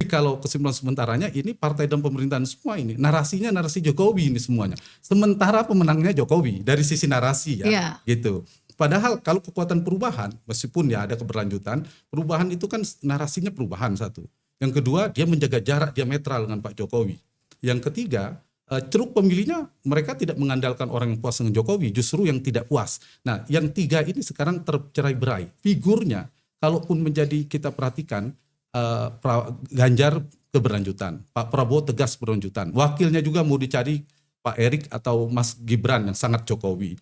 kalau kesimpulan sementaranya ini partai dan pemerintahan semua ini narasinya narasi Jokowi ini semuanya. Sementara pemenangnya Jokowi dari sisi narasi ya, gitu. Padahal kalau kekuatan perubahan, meskipun ya ada keberlanjutan, perubahan itu kan narasinya perubahan satu. Yang kedua, dia menjaga jarak diametral dengan Pak Jokowi. Yang ketiga, ceruk pemilihnya mereka tidak mengandalkan orang yang puas dengan Jokowi, justru yang tidak puas. Nah, yang tiga ini sekarang tercerai-berai. Figurnya, kalaupun menjadi kita perhatikan, Ganjar keberlanjutan, Pak Prabowo tegas berlanjutan, wakilnya juga mau dicari Pak Erik atau Mas Gibran yang sangat Jokowi.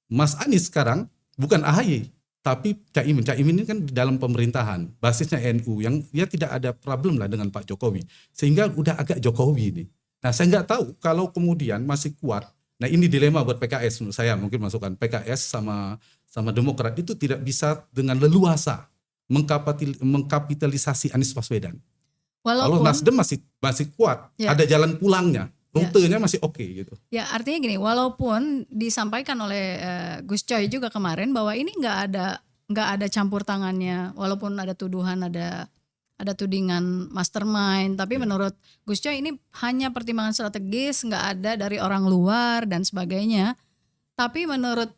Mas Anies sekarang bukan AHY, tapi Caimin. Caimin ini kan di dalam pemerintahan, basisnya NU, yang dia tidak ada problem lah dengan Pak Jokowi. Sehingga udah agak Jokowi ini. Nah, saya nggak tahu kalau kemudian masih kuat. Nah, ini dilema buat PKS menurut saya, mungkin masukan PKS sama Demokrat itu tidak bisa dengan leluasa mengkapitalisasi Anies Baswedan. Kalau Nasdem masih kuat, ada jalan pulangnya. Rutenya masih oke gitu. Ya, artinya gini, walaupun disampaikan oleh Gus Coy juga kemarin bahwa ini nggak ada campur tangannya, walaupun ada tuduhan, ada tudingan mastermind, tapi menurut Gus Coy ini hanya pertimbangan strategis, nggak ada dari orang luar dan sebagainya. Tapi menurut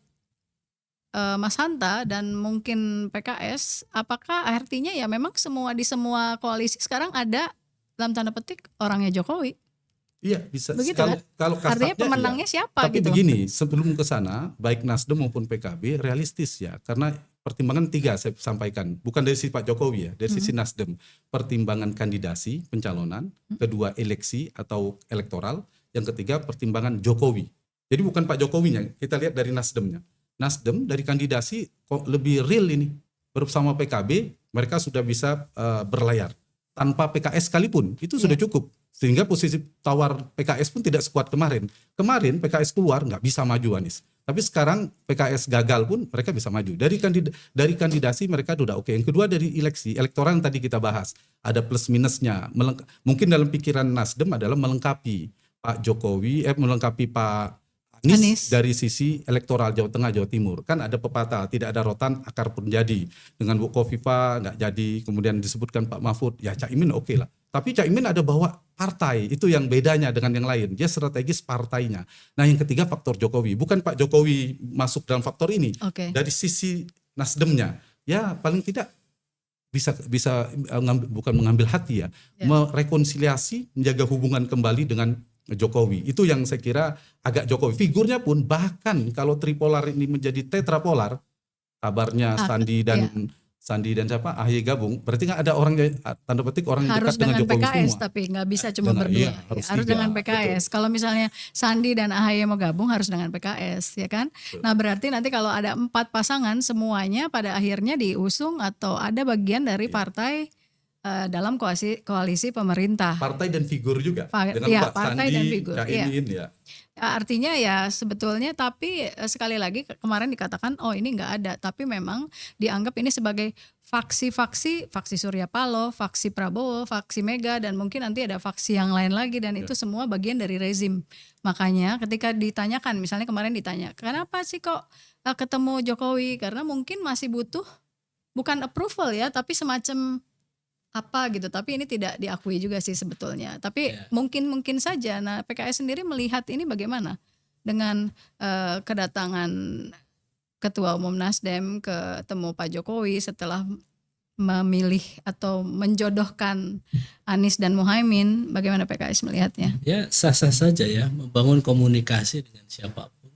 Mas Hanta dan mungkin PKS, apakah artinya ya memang di semua koalisi sekarang ada dalam tanda petik orangnya Jokowi? Iya, bisa. Begitu Kalau artinya pemenangnya siapa tapi gitu. Tapi begini, sebelum ke sana, baik Nasdem maupun PKB realistis ya, karena pertimbangan tiga saya sampaikan, bukan dari sisi Pak Jokowi ya, dari sisi Nasdem, pertimbangan kandidasi pencalonan, kedua eleksi atau elektoral, yang ketiga pertimbangan Jokowi. Jadi bukan Pak Jokowinya, kita lihat dari Nasdemnya. Nasdem dari kandidasi kok lebih real ini, bersama PKB mereka sudah bisa berlayar tanpa PKS sekalipun, itu sudah cukup. Sehingga posisi tawar PKS pun tidak sekuat kemarin. Kemarin PKS keluar nggak bisa maju Anies. Tapi sekarang PKS gagal pun mereka bisa maju. Dari kandidasi mereka sudah oke. Yang kedua dari eleksi, elektoral yang tadi kita bahas. Ada plus minusnya. Mungkin dalam pikiran Nasdem adalah melengkapi Pak Jokowi, melengkapi Pak Anies dari sisi elektoral Jawa Tengah, Jawa Timur. Kan ada pepatah, tidak ada rotan akar pun jadi. Dengan Bu Kofifa nggak jadi, kemudian disebutkan Pak Mahfud, ya Caimin oke lah. Tapi Caimin ada bawa partai, itu yang bedanya dengan yang lain. Dia strategis partainya. Nah, yang ketiga faktor Jokowi. Bukan Pak Jokowi masuk dalam faktor ini. Dari sisi Nasdemnya, ya paling tidak bisa bukan mengambil hati ya, merekonsiliasi, menjaga hubungan kembali dengan Jokowi. Itu yang saya kira agak Jokowi. Figurnya pun bahkan kalau tripolar ini menjadi tetrapolar, kabarnya Sandi dan siapa AHY gabung, berarti nggak ada orang tanda petik orang yang dekat dengan Jokowi PKS, semua. Tapi nggak bisa cuma berdua. Harus dengan PKS. Betul. Kalau misalnya Sandi dan AHY mau gabung harus dengan PKS, ya kan? Betul. Nah berarti nanti kalau ada 4 pasangan semuanya pada akhirnya diusung atau ada bagian dari partai dalam koalisi pemerintah. Partai dan figur juga. Dengan Pak partai Sandi, dan figur. Caimin ya. Artinya ya sebetulnya, tapi sekali lagi kemarin dikatakan oh ini nggak ada, tapi memang dianggap ini sebagai faksi Surya Paloh, faksi Prabowo, faksi Mega, dan mungkin nanti ada faksi yang lain lagi, dan itu semua bagian dari rezim. Makanya ketika ditanyakan, misalnya kemarin ditanya kenapa sih kok ketemu Jokowi, karena mungkin masih butuh bukan approval ya, tapi semacam apa gitu, tapi ini tidak diakui juga sih sebetulnya. Tapi mungkin saja. Nah, PKS sendiri melihat ini bagaimana dengan kedatangan Ketua Umum Nasdem ketemu Pak Jokowi setelah memilih atau menjodohkan Anies dan Muhaimin, bagaimana PKS melihatnya? Ya sah-sah saja ya, membangun komunikasi dengan siapapun,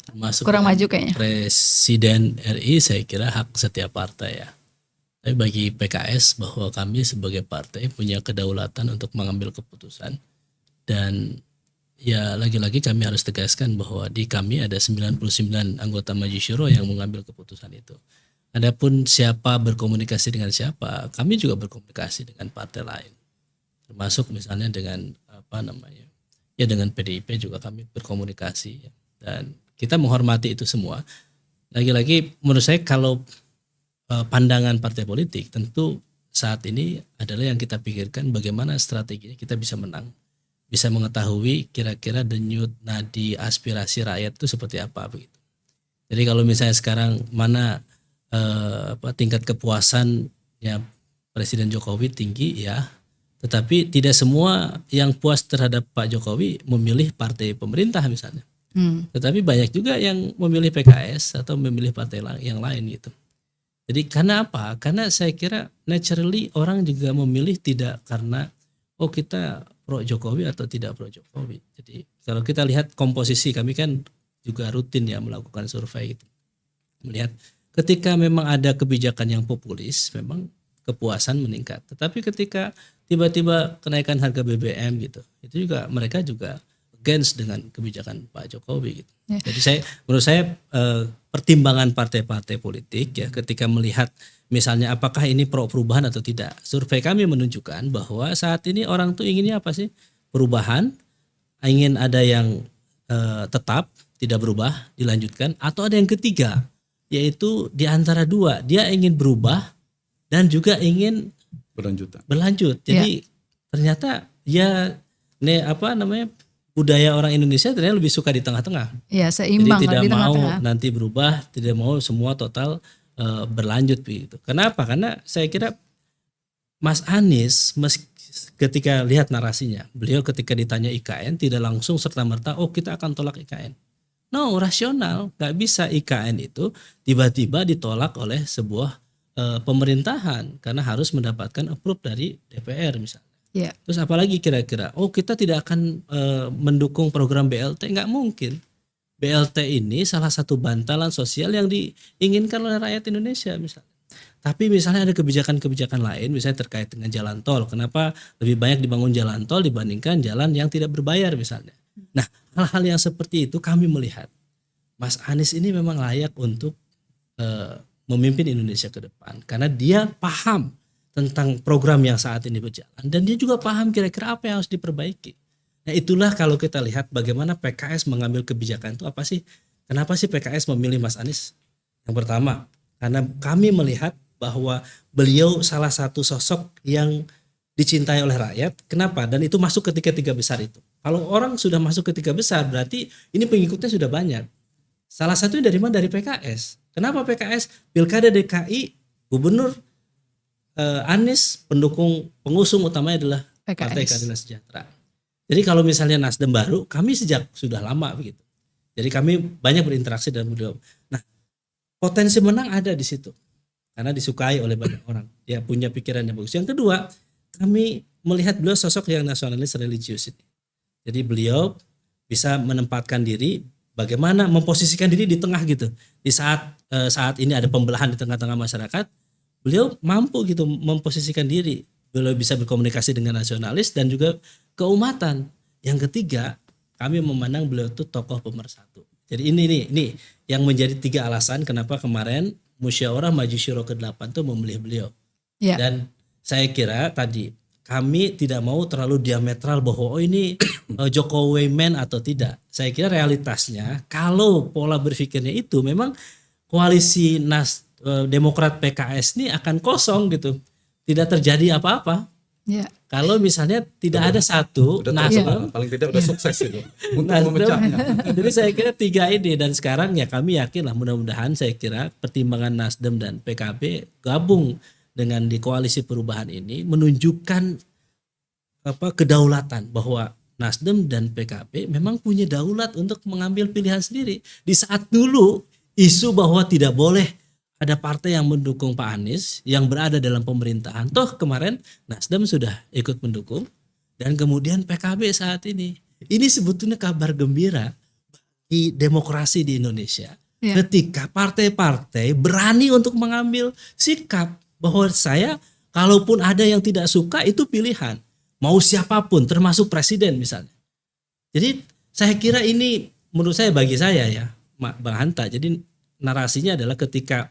termasuk kurang maju kayaknya Presiden RI, saya kira hak setiap partai ya. Tapi bagi PKS bahwa kami sebagai partai punya kedaulatan untuk mengambil keputusan, dan ya lagi-lagi kami harus tegaskan bahwa di kami ada 99 anggota Majelis Syuro yang mengambil keputusan itu. Adapun siapa berkomunikasi dengan siapa, kami juga berkomunikasi dengan partai lain, termasuk misalnya dengan dengan PDIP juga kami berkomunikasi, dan kita menghormati itu semua. Lagi-lagi menurut saya kalau pandangan partai politik tentu saat ini adalah yang kita pikirkan bagaimana strateginya kita bisa menang, bisa mengetahui kira-kira denyut nadi aspirasi rakyat itu seperti apa begitu. Jadi kalau misalnya sekarang mana tingkat kepuasannya Presiden Jokowi tinggi ya, Tetapi tidak semua yang puas terhadap Pak Jokowi memilih partai pemerintah misalnya. Tetapi banyak juga yang memilih PKS atau memilih partai yang lain gitu. Jadi karena apa? Karena saya kira naturally orang juga memilih tidak karena oh kita pro Jokowi atau tidak pro Jokowi. Jadi kalau kita lihat komposisi, kami kan juga rutin ya melakukan survei gitu. Melihat ketika memang ada kebijakan yang populis, memang kepuasan meningkat. Tetapi ketika tiba-tiba kenaikan harga BBM gitu, itu juga mereka juga against dengan kebijakan Pak Jokowi gitu. Ya. Jadi menurut saya pertimbangan partai-partai politik ya ketika melihat misalnya apakah ini pro perubahan atau tidak. Survei kami menunjukkan bahwa saat ini orang tuh inginnya apa sih? Perubahan, ingin ada yang tetap tidak berubah, dilanjutkan, atau ada yang ketiga, yaitu di antara dua, dia ingin berubah dan juga ingin berlanjut. Jadi ternyata ya budaya orang Indonesia ternyata lebih suka di tengah-tengah. Ya, seimbang. Jadi tidak di mau tengah-tengah. nanti berubah, tidak mau semua total berlanjut begitu. Kenapa? Karena saya kira Mas Anies ketika lihat narasinya, beliau ketika ditanya IKN tidak langsung serta-merta oh kita akan tolak IKN. No, rasional, nggak bisa IKN itu tiba-tiba ditolak oleh sebuah pemerintahan karena harus mendapatkan approve dari DPR misalnya. Ya. Terus apalagi kira-kira, oh kita tidak akan mendukung program BLT, nggak mungkin. BLT ini salah satu bantalan sosial yang diinginkan oleh rakyat Indonesia misalnya. Tapi misalnya ada kebijakan-kebijakan lain, misalnya terkait dengan jalan tol. Kenapa lebih banyak dibangun jalan tol dibandingkan jalan yang tidak berbayar misalnya. Nah, hal-hal yang seperti itu kami melihat Mas Anies ini memang layak untuk memimpin Indonesia ke depan. Karena dia paham tentang program yang saat ini berjalan. Dan dia juga paham kira-kira apa yang harus diperbaiki. Nah itulah kalau kita lihat bagaimana PKS mengambil kebijakan itu apa sih? Kenapa sih PKS memilih Mas Anies? Yang pertama, karena kami melihat bahwa beliau salah satu sosok yang dicintai oleh rakyat. Kenapa? Dan itu masuk ke tiga besar itu. Kalau orang sudah masuk ke tiga besar berarti ini pengikutnya sudah banyak. Salah satunya dari mana? Dari PKS. Kenapa PKS? Pilkada DKI, Gubernur Anies, pengusung utamanya adalah Partai Keadilan Sejahtera. Jadi kalau misalnya Nasdem baru, kami sejak sudah lama begitu. Jadi kami banyak berinteraksi dengan beliau. Nah, potensi menang ada di situ. Karena disukai oleh banyak orang. Dia punya pikiran yang bagus. Yang kedua, kami melihat beliau sosok yang nasionalis religius ini. Jadi beliau bisa menempatkan diri bagaimana memposisikan diri di tengah gitu. Di saat ini ada pembelahan di tengah-tengah masyarakat, beliau mampu gitu memposisikan diri. Beliau bisa berkomunikasi dengan nasionalis dan juga keumatan. Yang ketiga, kami memandang beliau itu tokoh pemersatu. Jadi ini yang menjadi 3 alasan kenapa kemarin Musyawarah Majelis Syuro ke-8 itu memilih beliau. Ya. Dan saya kira tadi kami tidak mau terlalu diametral bahwa ini Jokowi man atau tidak. Saya kira realitasnya kalau pola berpikirnya itu memang koalisi Demokrat PKS ini akan kosong gitu. Tidak terjadi apa-apa. Ya. Kalau misalnya tidak ada satu Nasdem, paling tidak udah sukses itu untuk memecahnya. Jadi saya kira 3 ini dan sekarang ya kami yakin lah mudah-mudahan saya kira pertimbangan Nasdem dan PKB gabung dengan di koalisi perubahan ini menunjukkan kedaulatan bahwa Nasdem dan PKB memang punya daulat untuk mengambil pilihan sendiri. Di saat dulu isu bahwa tidak boleh ada partai yang mendukung Pak Anies yang berada dalam pemerintahan. Toh kemarin Nasdem sudah ikut mendukung dan kemudian PKB saat ini. Ini sebetulnya kabar gembira bagi demokrasi di Indonesia. Ya. Ketika partai-partai berani untuk mengambil sikap bahwa saya kalaupun ada yang tidak suka itu pilihan. Mau siapapun termasuk presiden misalnya. Jadi saya kira ini menurut saya bagi saya ya Bang Hanta. Jadi narasinya adalah ketika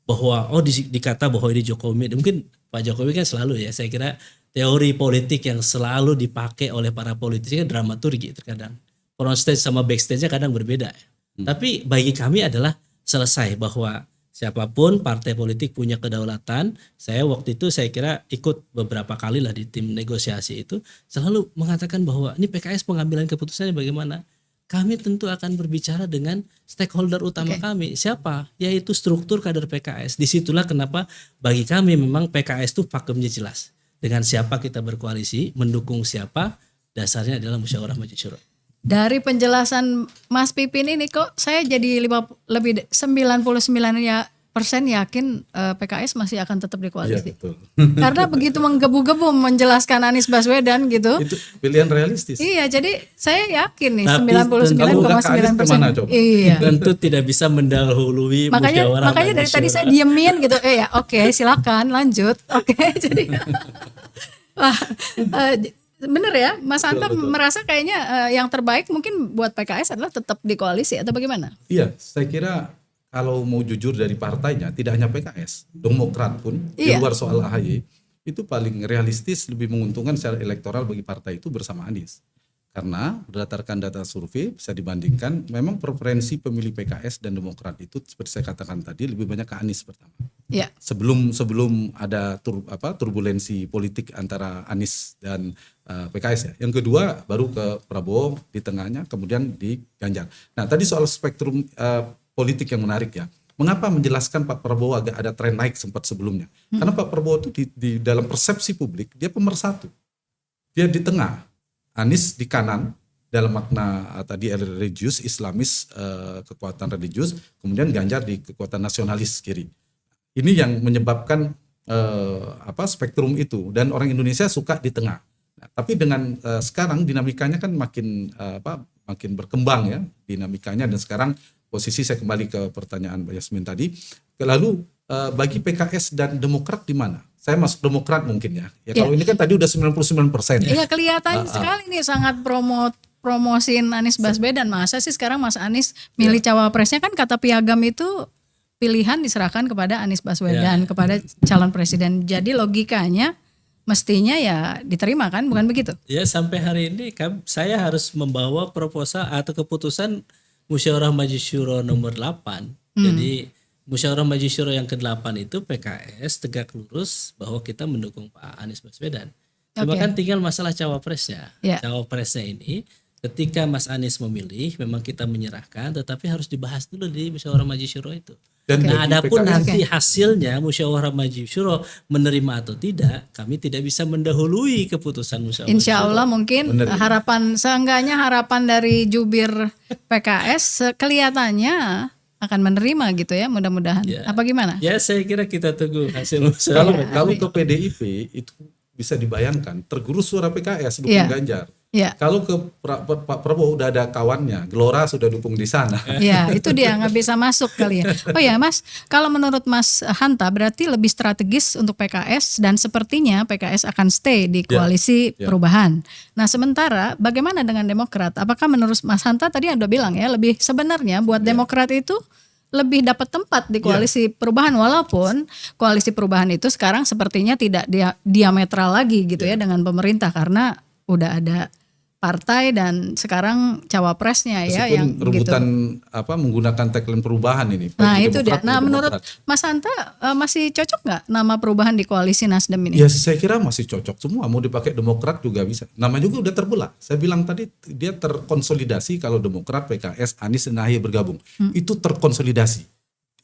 bahwa dikata bahwa ini Jokowi, mungkin Pak Jokowi kan selalu ya saya kira teori politik yang selalu dipakai oleh para politisi kan dramaturgi terkadang front stage sama backstage-nya kadang berbeda ya. Tapi bagi kami adalah selesai bahwa siapapun partai politik punya kedaulatan. Saya waktu itu saya kira ikut beberapa kali lah di tim negosiasi itu selalu mengatakan bahwa ini PKS pengambilan keputusannya bagaimana. Kami tentu akan berbicara dengan stakeholder utama kami. Siapa? Yaitu struktur kader PKS. Disitulah kenapa bagi kami memang PKS itu pakemnya jelas. dengan siapa kita berkoalisi, mendukung siapa, dasarnya adalah musyawarah majelis syuro. Dari penjelasan Mas Pipin ini kok saya jadi lebih 99% yakin PKS masih akan tetap di Iya, koalisi. betul. Karena begitu menggebu-gebu menjelaskan Anies Baswedan gitu. Itu pilihan realistis. Iya, jadi saya yakin nih Tapi 99,9%. kemana coba? Iya. Tentu tidak bisa mendahului musyawarah Makanya dari majelis tadi syuro. saya diemin gitu. Ya, oke, silakan lanjut. Oke, jadi wah, bener ya, Mas Hanta betul. merasa kayaknya yang terbaik mungkin buat PKS adalah tetap di koalisi atau bagaimana? Iya, saya kira kalau mau jujur dari partainya, tidak hanya PKS, Demokrat pun di Iya. luar soal AHY, itu paling realistis, lebih menguntungkan secara elektoral bagi partai itu bersama Anies. Karena berdasarkan data survei bisa dibandingkan, memang preferensi pemilih PKS dan Demokrat itu seperti saya katakan tadi lebih banyak ke Anies pertama. Iya. Sebelum ada turbulensi politik antara Anies dan PKS ya. Yang kedua baru ke Prabowo di tengahnya, kemudian di Ganjar. Nah tadi soal spektrum politik yang menarik ya. Mengapa menjelaskan Pak Prabowo agak ada tren naik sempat sebelumnya? Karena Pak Prabowo itu di dalam persepsi publik dia pemersatu. Dia di tengah, Anies di kanan dalam makna tadi religius, Islamis, kekuatan religius, kemudian Ganjar di kekuatan nasionalis kiri. Ini yang menyebabkan spektrum itu, dan orang Indonesia suka di tengah. Nah, tapi dengan sekarang dinamikanya kan makin berkembang ya dinamikanya, dan sekarang posisi saya kembali ke pertanyaan Mbak Yasmin tadi. Lalu bagi PKS dan Demokrat di mana? Saya masuk Demokrat mungkin ya. Ya kalau ini kan tadi udah 99% ya. Iya, kelihatan sekali nih sangat promosiin Anies Baswedan. Masa sih sekarang Mas Anies milih cawapresnya, kan kata piagam itu pilihan diserahkan kepada Anies Baswedan, kepada calon presiden. Jadi logikanya mestinya ya diterima kan, bukan begitu? Ya sampai hari ini saya harus membawa proposal atau keputusan musyawarah majelis syuro nomor 8. Jadi musyawarah majelis syuro yang ke-8 itu PKS tegak lurus bahwa kita mendukung Pak Anies Baswedan. Cuma kan tinggal masalah cawapresnya. Ya. Cawapresnya ini ketika Mas Anies memilih memang kita menyerahkan, tetapi harus dibahas dulu di musyawarah majelis syuro itu. Dan Nah, bagi adapun PKS nanti hasilnya musyawarah majelis syuro menerima atau tidak, kami tidak bisa mendahului keputusan musyawarah. Insya Allah mungkin Bener. seenggaknya harapan dari jubir PKS kelihatannya akan menerima gitu ya, mudah-mudahan. Ya. Apa gimana? Ya saya kira kita tunggu hasil musyawarah. Kalau ke PDIP itu bisa dibayangkan tergerus suara PKS dukung Iya. Ganjar. Ya. Kalau ke Pak Prabowo udah ada kawannya, Gelora sudah dukung di sana. Ya, itu dia nggak bisa masuk kali ya. Oh ya Mas, kalau menurut Mas Hanta berarti lebih strategis untuk PKS, dan sepertinya PKS akan stay di koalisi perubahan. Nah sementara bagaimana dengan Demokrat? Apakah menurut Mas Hanta tadi udah bilang ya, lebih sebenarnya buat Demokrat itu lebih dapat tempat di koalisi perubahan, walaupun koalisi perubahan itu sekarang sepertinya tidak diametral lagi gitu ya dengan pemerintah, karena udah ada partai dan sekarang cawapresnya ya Meskipun yang rebutan gitu. Menggunakan tagline perubahan ini. Nah bagi itu dia. Demokrat, Nah bagi menurut Demokrat. Mas Hanta masih cocok nggak nama perubahan di koalisi Nasdem ini? Ya saya kira masih cocok semua, mau dipakai Demokrat juga bisa. Nama juga udah terbelah. Saya bilang tadi dia terkonsolidasi kalau Demokrat, PKS, Anies dan AHY bergabung. Itu terkonsolidasi.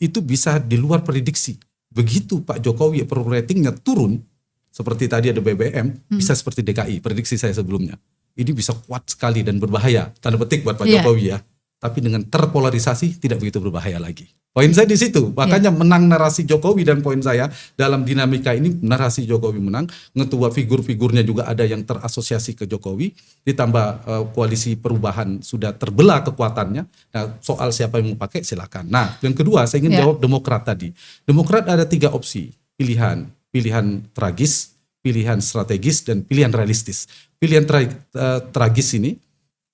Itu bisa di luar prediksi. Begitu Pak Jokowi approval ratingnya turun, seperti tadi ada BBM, bisa seperti DKI, prediksi saya sebelumnya. Ini bisa kuat sekali dan berbahaya, tanda petik buat Pak Jokowi ya. Tapi dengan terpolarisasi tidak begitu berbahaya lagi. Poin saya di situ, makanya menang narasi Jokowi, dan poin saya dalam dinamika ini narasi Jokowi menang, ngetua figur-figurnya juga ada yang terasosiasi ke Jokowi, ditambah koalisi perubahan sudah terbelah kekuatannya. Nah soal siapa yang mau pakai silakan. Nah yang kedua saya ingin jawab Demokrat tadi. Demokrat ada 3 opsi pilihan tragis, pilihan strategis, dan pilihan realistis. Pilihan tragis ini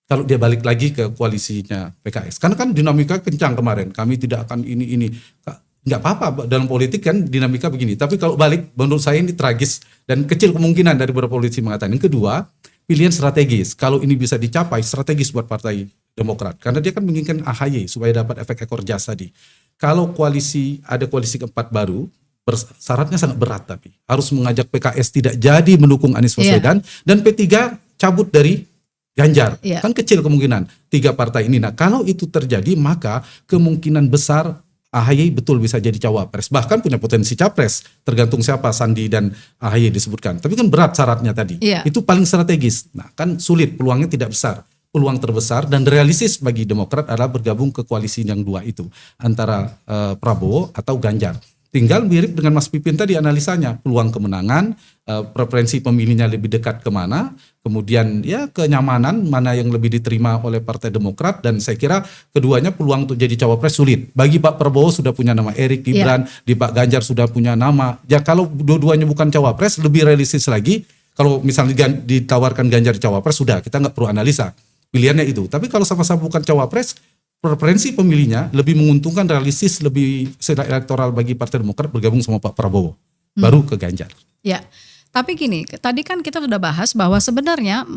kalau dia balik lagi ke koalisinya PKS, karena kan dinamika kencang kemarin, kami tidak akan ini, nggak apa-apa dalam politik kan dinamika begini. Tapi kalau balik, menurut saya ini tragis dan kecil kemungkinan dari beberapa politisi mengatakan. Yang kedua, pilihan strategis. Kalau ini bisa dicapai, strategis buat Partai Demokrat, karena dia kan menginginkan AHY supaya dapat efek ekor jas tadi. Kalau ada koalisi keempat baru, syaratnya sangat berat, tapi harus mengajak PKS tidak jadi mendukung Anies Baswedan, dan P3 cabut dari Ganjar. Kan kecil kemungkinan 3 partai ini. Nah kalau itu terjadi, maka kemungkinan besar AHY betul bisa jadi cawapres, bahkan punya potensi capres, tergantung siapa Sandi dan AHY disebutkan. Tapi kan berat syaratnya tadi, Iya. itu paling strategis. Nah kan sulit, peluangnya tidak besar. Peluang terbesar dan realistis bagi Demokrat adalah bergabung ke koalisi yang dua itu, antara Prabowo atau Ganjar. Tinggal mirip dengan Mas Pipin tadi analisanya, peluang kemenangan, preferensi pemilihnya lebih dekat kemana, kemudian ya kenyamanan mana yang lebih diterima oleh Partai Demokrat, dan saya kira keduanya peluang untuk jadi cawapres sulit. Bagi Pak Prabowo sudah punya nama Erik Gibran, di Pak Ganjar sudah punya nama. Ya kalau dua-duanya bukan cawapres lebih realistis lagi. Kalau misalnya ditawarkan Ganjar cawapres sudah kita nggak perlu analisa pilihannya itu. Tapi kalau sama-sama bukan cawapres, preferensi pemilihnya lebih menguntungkan, realistis, lebih elektoral bagi Partai Demokrat bergabung sama Pak Prabowo, baru ke Ganjar. Ya, tapi gini, tadi kan kita sudah bahas bahwa sebenarnya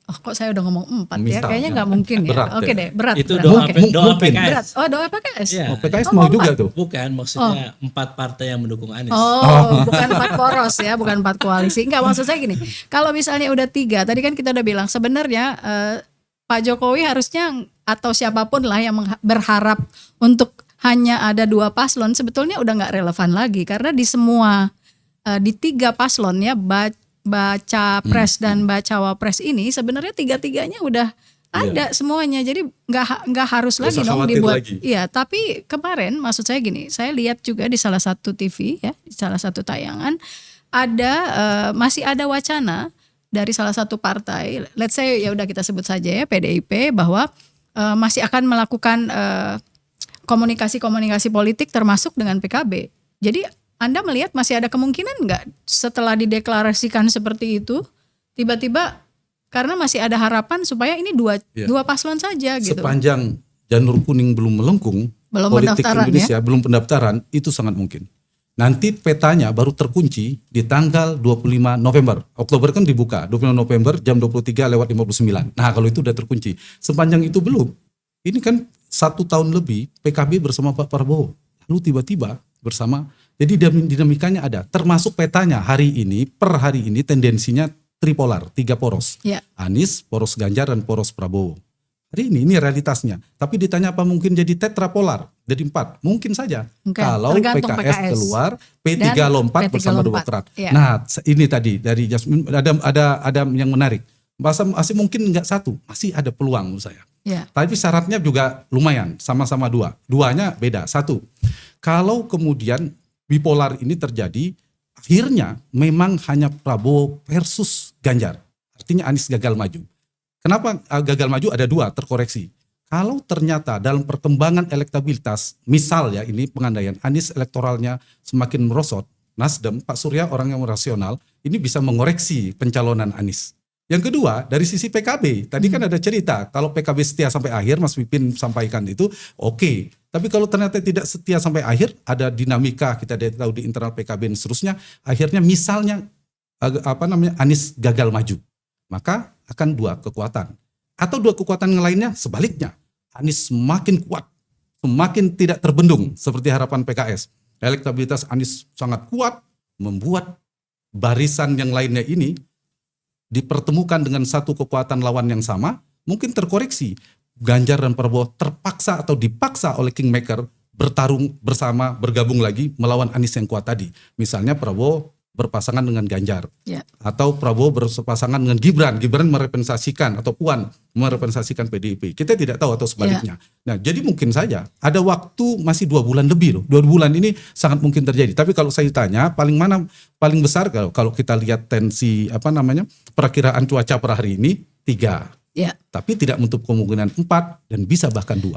kok saya udah ngomong 4 ya, Misalnya. kayaknya nggak mungkin ya. Berat Oke ya. deh, berat. Itu berat. doa, Oke. doa Mungkin. PKS. Berat. Oh, doa PKS. Iya. PKS Oh, mau mau juga tuh. Bukan, maksudnya 4 partai yang mendukung Anies. Oh, bukan 4 poros ya, bukan 4 koalisi. Enggak, maksud saya gini, kalau misalnya udah 3, tadi kan kita udah bilang sebenarnya Pak Jokowi harusnya atau siapapun lah yang berharap untuk hanya ada 2 paslon sebetulnya udah nggak relevan lagi, karena di semua di 3 paslon ya, baca pres dan baca wapres ini sebenarnya 3-tiganya udah ada semuanya, jadi nggak harus Nggak lagi usah dong khawatir dibuat. lagi. Iya, tapi kemarin maksud saya gini, saya lihat juga di salah satu TV ya, di salah satu tayangan ada masih ada wacana dari salah satu partai, let's say ya udah kita sebut saja ya PDIP, bahwa masih akan melakukan komunikasi politik termasuk dengan PKB. Jadi Anda melihat masih ada kemungkinan nggak setelah dideklarasikan seperti itu tiba-tiba, karena masih ada harapan supaya ini dua paslon saja gitu. Sepanjang janur kuning belum melengkung, Belum politik pendaftaran, Indonesia belum pendaftaran, itu sangat mungkin. Nanti petanya baru terkunci di tanggal 25 November. Oktober kan dibuka, 25 November jam 23:59. Nah kalau itu udah terkunci. Sepanjang itu belum. Ini kan 1 tahun lebih PKB bersama Pak Prabowo. Lalu tiba-tiba bersama, jadi dinamikanya ada. Termasuk petanya per hari ini tendensinya tripolar, 3 poros. Ya. Anies, poros Ganjar, dan poros Prabowo. Hari ini realitasnya. Tapi ditanya apa mungkin jadi tetrapolar, jadi 4? Mungkin saja. Oke, Kalau tergantung PKS keluar, P3 dan lompat P3 bersama lompat. Demokrat. Iya. Nah, ini tadi dari Jasmine ada yang menarik. Masih mungkin enggak 1, masih ada peluang menurut saya. Ya. Tapi syaratnya juga lumayan, sama-sama 2. Duanya beda. 1, kalau kemudian bipolar ini terjadi, akhirnya memang hanya Prabowo versus Ganjar. Artinya Anies gagal maju. Kenapa gagal maju? Ada 2, terkoreksi. Kalau ternyata dalam perkembangan elektabilitas, misal ya ini pengandaian, Anies elektoralnya semakin merosot, Nasdem, Pak Surya orang yang rasional, ini bisa mengoreksi pencalonan Anies. Yang kedua, dari sisi PKB, tadi kan ada cerita, kalau PKB setia sampai akhir, Mas Pipin sampaikan itu, oke. Tapi kalau ternyata tidak setia sampai akhir, ada dinamika, kita tahu di internal PKB dan seterusnya, akhirnya misalnya Anies gagal maju. Maka akan 2 kekuatan. Atau 2 kekuatan yang lainnya sebaliknya. Anies semakin kuat, semakin tidak terbendung seperti harapan PKS. Elektabilitas Anies sangat kuat, membuat barisan yang lainnya ini dipertemukan dengan satu kekuatan lawan yang sama, mungkin terkoreksi. Ganjar dan Prabowo terpaksa atau dipaksa oleh Kingmaker bertarung bersama, bergabung lagi melawan Anies yang kuat tadi. Misalnya Prabowo berpasangan dengan Ganjar, atau Prabowo berpasangan dengan Gibran merepresentasikan atau Puan merepresentasikan PDIP. Kita tidak tahu, atau sebaliknya. Nah, jadi mungkin saja ada waktu masih 2 bulan lebih loh. 2 bulan ini sangat mungkin terjadi. Tapi kalau saya tanya paling besar kalau kita lihat tensi perakiraan cuaca per hari ini 3. Ya. Tapi tidak menutup kemungkinan 4 dan bisa bahkan 2.